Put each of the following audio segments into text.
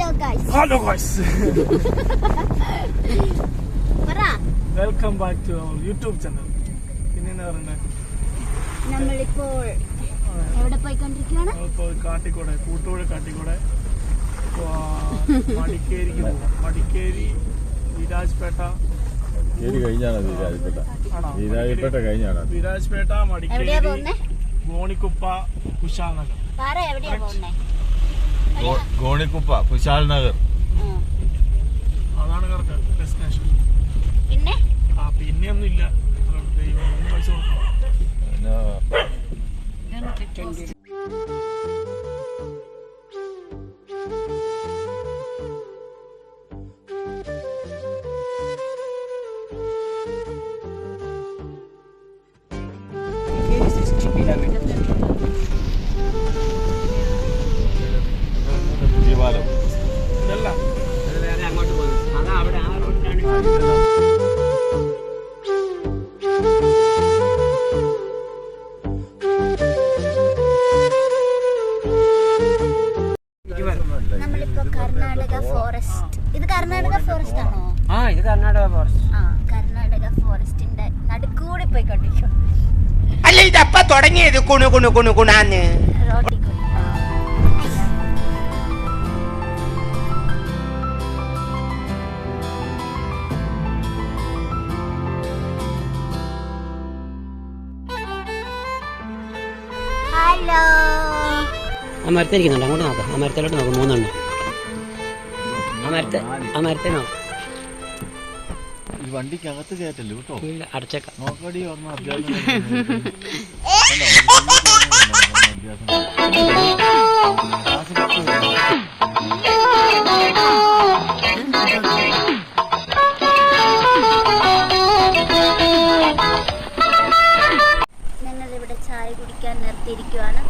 Hello guys. Welcome back to our YouTube channel. നമ്മളിപ്പോൾ എവിടെ പോയിക്കൊണ്ടിരിക്കുകയാണ്? കാട്ടിക്കൂടെ, കൂട്ടുപുഴ കാട്ടിക്കൂടെ മടിക്കേരിക്ക് പോകാം. മടിക്കേരി, വിരാജ്പേട്ട വിരാജ്പേട്ട, മടിക്കേരി, ഗോണിക്കുപ്പ, കുശാൽ നഗർ. ഗോണിക്കുപ്പ, കുശാൽ നഗർ അതാണ് കറക്റ്റ് ഡെസ്റ്റിനേഷൻ. പിന്നെ പിന്നെയൊന്നും ഇല്ല. പൈസ കൊടുക്കണം. അങ്ങോട്ട് പോകുന്നു. അതാ അവിടെ ആ റോഡിലാണ്. നമ്മളിപ്പോ കർണാടക ഫോറസ്റ്റ്. ഇത് കർണാടക ഫോറസ്റ്റ് ആണോ? ഇത് കർണാടക ഫോറസ്റ്റ്. കർണാടക ഫോറസ്റ്റിന്റെ നടുക്കൂടെ പോയിക്കൊണ്ടിരിക്കും. അല്ല ഇതപ്പ തുടങ്ങിയത് കുണു കുണു കുണു കുണാന്ന് റോഡിൽ കൂടി. ഹലോ. ആ മരത്തിരിക്കുന്നുണ്ട്, അങ്ങോട്ട് നോക്കാം. ആ മരത്തിലോട്ട് നോക്കാം. 3 എണ്ണം. ആ മരത്തെ നോക്കാം. വണ്ടിക്കകത്ത് കയറ്റല്ലോ കേട്ടോ. ഇല്ല, അടച്ചേക്കാം. നോക്കടി ഒന്ന് അഭ്യാസം. ഞങ്ങളിവിടെ ചായ കുടിക്കാൻ നിർത്തിയിരിക്കുവാണ്.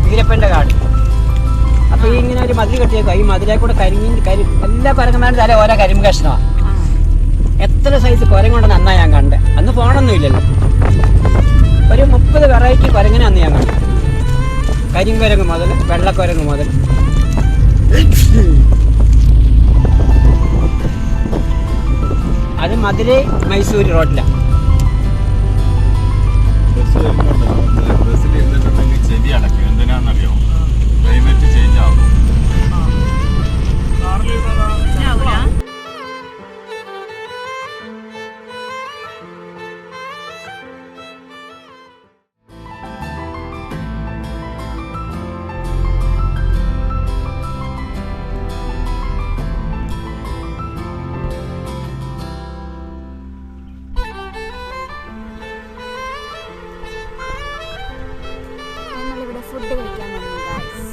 വീരപ്പൻ്റെ കാട്. അപ്പോൾ ഈ ഇങ്ങനെ ഒരു മതിൽ കെട്ടിയേക്കുക. ഈ മതിലെ കൂടെ എല്ലാ കുരങ്ങന്മാരുടെ തല ഓരോ കരിമ്പ് കഷ്ണമാണ്. എത്ര സൈസ് കുരങ്ങുണ്ടെന്ന് അന്നാ ഞാൻ കണ്ടത്. അന്ന് ഫോണൊന്നും ഇല്ലല്ലോ. ഒരു 30 വെറൈറ്റി കുരങ്ങനെ അന്ന് ഞാൻ കണ്ടു. കരിങ്കുരങ്ങ് മുതൽ വെള്ളക്കുരങ്ങ് മുതൽ. അത് മധുരൈ മൈസൂർ റോഡിലാണ്. ബസ്സിൽ ഇരുന്നിട്ടുണ്ടെങ്കിൽ ചെവി അടക്കും. എന്തിനാണെന്നറിയോ? ക്ലൈമറ്റ് ചേഞ്ച് ആകും. ഞങ്ങളിവിടെ ഫുഡ് കഴിക്കാൻ വന്നു ഗൈസ്.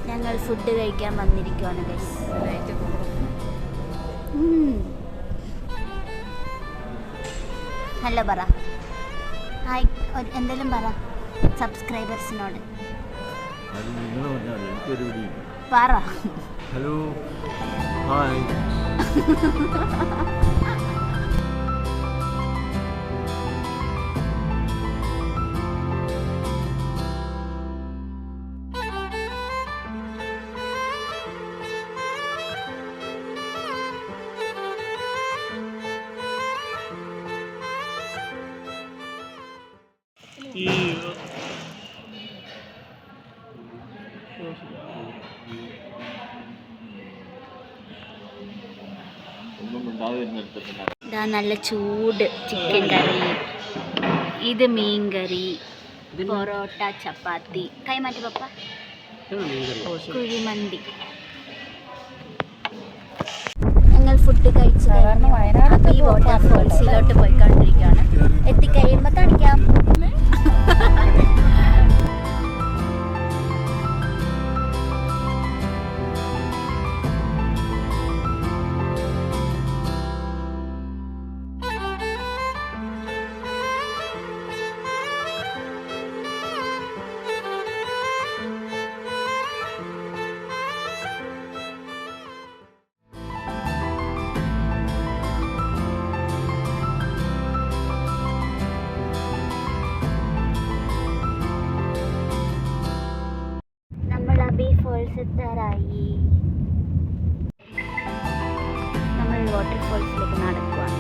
ഞങ്ങൾ ഫുഡ് കഴിക്കാൻ വന്നിരിക്കുവാണ് ഗൈസ്. ഹലോ പറ. ഹായ് എന്തെങ്കിലും പറ സബ്സ്ക്രൈബേഴ്സിനോട്. പറ. Hello, hi. ഈ ഇതാ നല്ല ചൂട് ചിക്കൻ കറി, ഇത് മീൻ കറി, പൊറോട്ട, ചപ്പാത്തി, കൈമാറ്റി പപ്പ, കുഴിമന്തി. ഞങ്ങൾ ഫുഡ് കഴിച്ച് ഈ വാട്ടർഫോൾസിലോട്ട് പോയിക്കൊണ്ടിരിക്കുകയാണ്. എത്തിക്കഴിയുമ്പോൾ കാണിക്കാം. ബസ് എത്താറായി. നമ്മൾ വാട്ടർഫോൾസിലേക്ക് നടക്കുവാണ്.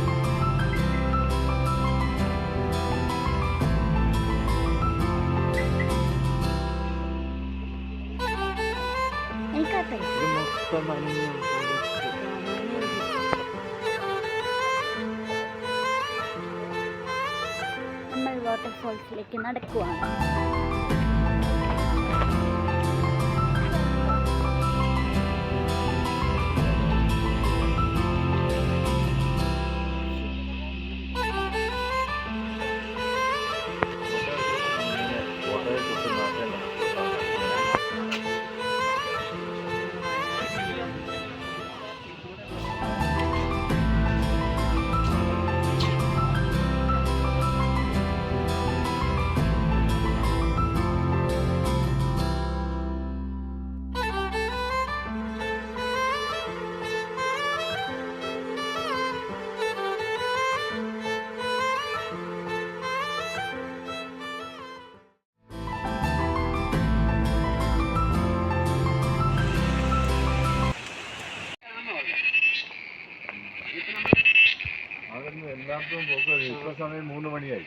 എനിക്കറിയില്ല. ഇത് മൊത്തം നനഞ്ഞു നമ്മൾ വാട്ടർഫോൾസിലേക്ക് നടക്കുവാണ്. അതൊന്നും എല്ലായിടത്തും പോക്ക് ഇപ്പൊ സമയം 3 മണിയായി.